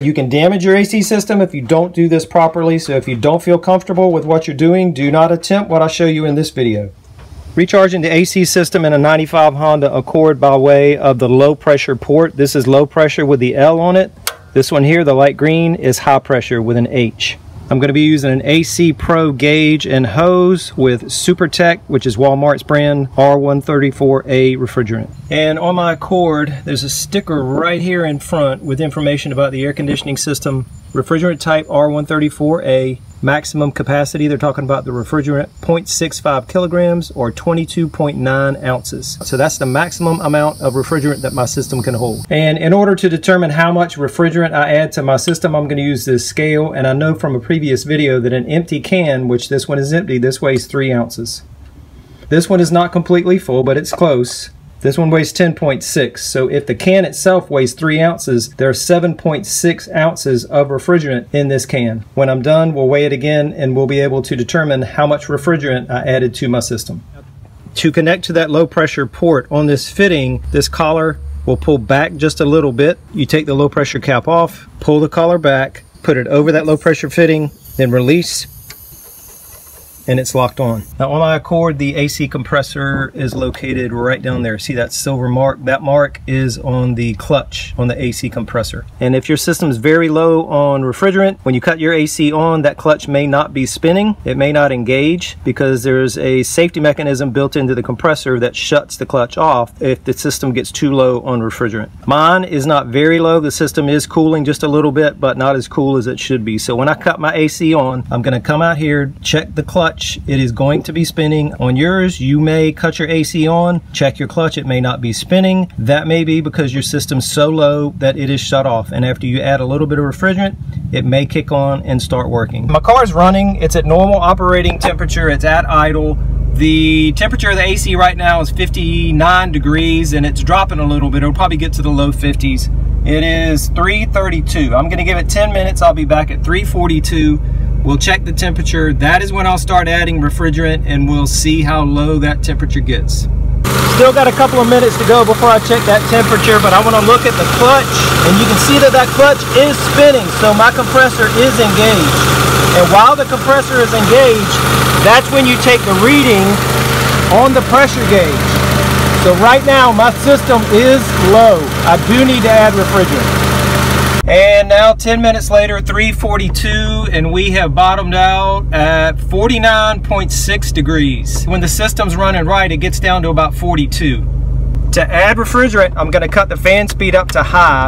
You can damage your AC system if you don't do this properly, so if you don't feel comfortable with what you're doing, do not attempt what I show you in this video. Recharging the AC system in a 95 Honda Accord by way of the low pressure port. This is low pressure with the L on it. This one here, the light green, is high pressure with an H. I'm going to be using an AC Pro gauge and hose with SuperTech, which is Walmart's brand, R134A refrigerant. And on my Accord, there's a sticker right here in front with information about the air conditioning system. Refrigerant type R134A, maximum capacity, they're talking about the refrigerant 0.65 kilograms or 22.9 ounces. So that's the maximum amount of refrigerant that my system can hold. And in order to determine how much refrigerant I add to my system, I'm going to use this scale. And I know from a previous video that an empty can, which this one is empty, this weighs 3 ounces. This one is not completely full, but it's close. This one weighs 10.6, so if the can itself weighs 3 ounces, there are 7.6 ounces of refrigerant in this can. When I'm done, we'll weigh it again and we'll be able to determine how much refrigerant I added to my system. To connect to that low pressure port on this fitting, this collar will pull back just a little bit. You take the low pressure cap off, pull the collar back, put it over that low pressure fitting, then release, and it's locked on. Now on my Accord, the AC compressor is located right down there. See that silver mark? That mark is on the clutch on the AC compressor. And if your system is very low on refrigerant, when you cut your AC on, that clutch may not be spinning. It may not engage because there's a safety mechanism built into the compressor that shuts the clutch off if the system gets too low on refrigerant. Mine is not very low. The system is cooling just a little bit, but not as cool as it should be. So when I cut my AC on, I'm gonna come out here, check the clutch. It is going to be spinning. On yours, you may cut your AC on, check your clutch, it may not be spinning. That may be because your system's so low that it is shut off, and after you add a little bit of refrigerant, it may kick on and start working. My car's running, it's at normal operating temperature, it's at idle. The temperature of the AC right now is 59 degrees and it's dropping a little bit. It'll probably get to the low 50s. It is 3:32. I'm gonna give it 10 minutes, I'll be back at 3:42. We'll check the temperature. That is when I'll start adding refrigerant and we'll see how low that temperature gets. Still got a couple of minutes to go before I check that temperature, but I want to look at the clutch and you can see that that clutch is spinning, so my compressor is engaged. And while the compressor is engaged, that's when you take the reading on the pressure gauge. So right now my system is low. I do need to add refrigerant. And now 10 minutes later, 3:42, and we have bottomed out at 49.6 degrees. When the system's running right, it gets down to about 42. To add refrigerant, I'm gonna cut the fan speed up to high,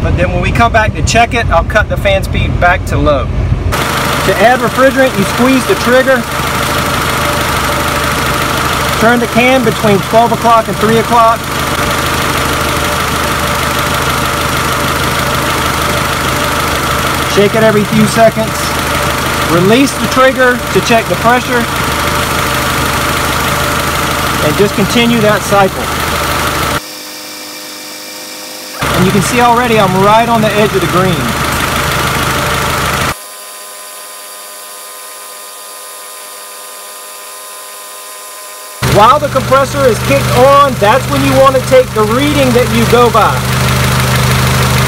but then when we come back to check it, I'll cut the fan speed back to low. To add refrigerant, you squeeze the trigger, turn the can between 12 o'clock and 3 o'clock, shake it every few seconds, release the trigger to check the pressure, and just continue that cycle. And you can see already I'm right on the edge of the green. While the compressor is kicked on, that's when you want to take the reading that you go by.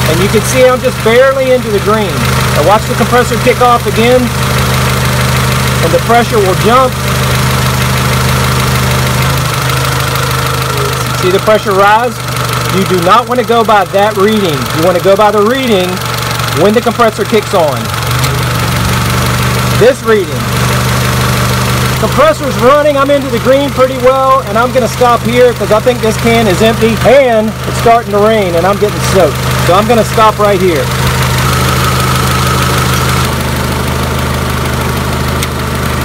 And you can see I'm just barely into the green. Now watch the compressor kick off again, and the pressure will jump. See the pressure rise? You do not want to go by that reading. You want to go by the reading when the compressor kicks on. This reading. Compressor's running, I'm into the green pretty well, and I'm gonna stop here because I think this can is empty and it's starting to rain and I'm getting soaked. So I'm gonna stop right here.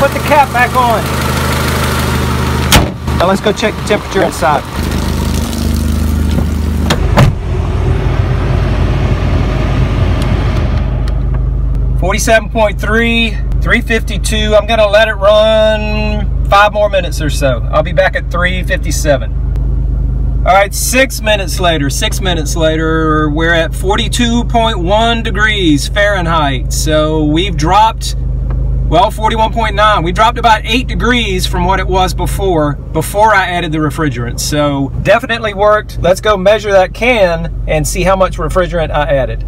Put the cap back on. Now let's go check the temperature inside. .3, 3:52. I'm gonna let it run 5 more minutes or so. I'll be back at 3:57. All right, 6 minutes later, we're at 42.1 degrees Fahrenheit. So we've dropped, well, 41.9. We dropped about 8 degrees from what it was before I added the refrigerant. So definitely worked. Let's go measure that can and see how much refrigerant I added.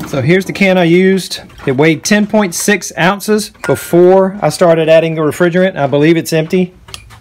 So here's the can I used. It weighed 10.6 ounces before I started adding the refrigerant. I believe it's empty,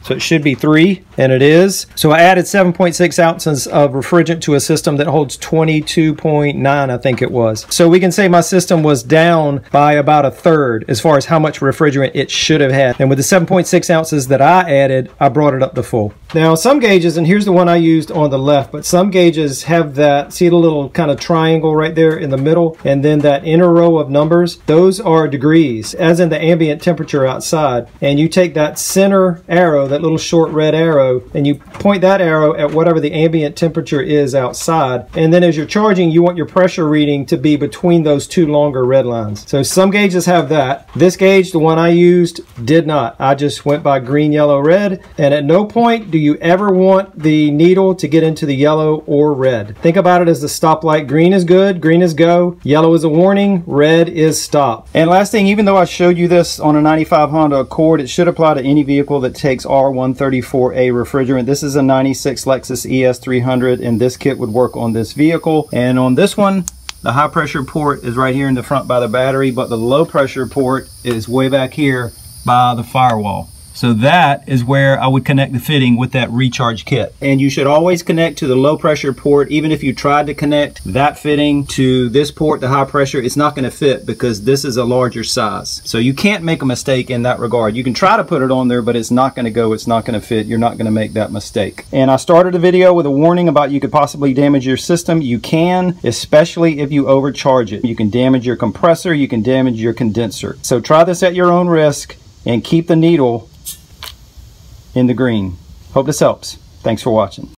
so it should be 3, and it is. So I added 7.6 ounces of refrigerant to a system that holds 22.9, I think it was. So we can say my system was down by about 1/3 as far as how much refrigerant it should have had. And with the 7.6 ounces that I added, I brought it up to full. Now some gauges, and here's the one I used on the left, but some gauges have that, see the little kind of triangle right there in the middle, and then that inner row of numbers, those are degrees, as in the ambient temperature outside. And you take that center arrow, that little short red arrow, and you point that arrow at whatever the ambient temperature is outside. And then as you're charging, you want your pressure reading to be between those two longer red lines. So some gauges have that. This gauge, the one I used, did not. I just went by green, yellow, red, and at no point do you ever want the needle to get into the yellow or red. Think about it as the stoplight. Green is good, green is go, yellow is a warning, red is stop. And last thing, even though I showed you this on a 95 Honda Accord, it should apply to any vehicle that takes R134A refrigerant. This is a 96 Lexus ES300, and this kit would work on this vehicle. And on this one, the high pressure port is right here in the front by the battery, but the low pressure port is way back here by the firewall. So that is where I would connect the fitting with that recharge kit. And you should always connect to the low pressure port. Even if you tried to connect that fitting to this port, the high pressure, it's not going to fit because this is a larger size. So you can't make a mistake in that regard. You can try to put it on there, but it's not going to go, it's not going to fit. You're not going to make that mistake. And I started the video with a warning about you could possibly damage your system. You can, especially if you overcharge it. You can damage your compressor, you can damage your condenser. So try this at your own risk and keep the needle in the green. Hope this helps. Thanks for watching.